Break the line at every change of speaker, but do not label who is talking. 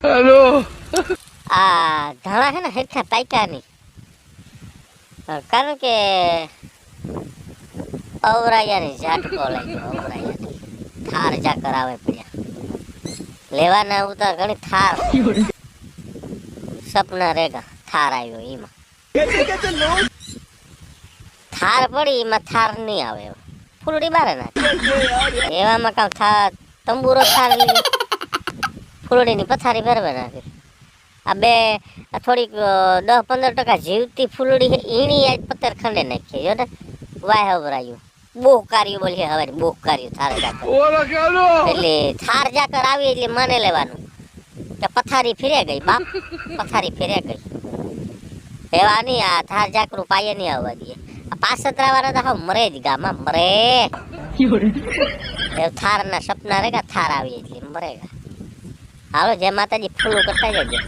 Hello
આ ધાણા છે ને હેઠા પાક્યા નહીં, કારણ કે અવરાયાની ઝાટકો લાગ્યો. અવરાયાની થાર જા કરાવે પડ્યા લેવાના ઉતાર ઘણી થાર સપના રેગા થાર આવ્યો એમાં થાર પડી એમાં થાર નહીં આવે ફૂલડી બારે નાખી એવામાં કામ થાર તંબુરો થાર લીધો ફૂલડીની પથારી ફેરવે નાખી. આ બે થોડીક 10-15% જીવતી ફૂલડી છે ઈણી આજ પત્તર ખંડે નાખી જો ને વાય હવરાયું બોહ કાર્યું બોલીએ હવે બોહ કાર્યું થાર જાકર એટલે થાર જાકર આવી એટલે માને લેવાનું કે પથારી ફેરે ગઈ બાપ પથારી ફેરે ગઈ એવા નહીં. આ થાર જાકરું પાયે નહીં આવવા દે. આ પાસતરા વાળા તો હા મરે જ ગામાં મરે થાર ના સપના રેગા થાર આવી એટલે મરેગા. હાલો જય માતાજી ફૂલું કરતા જજો.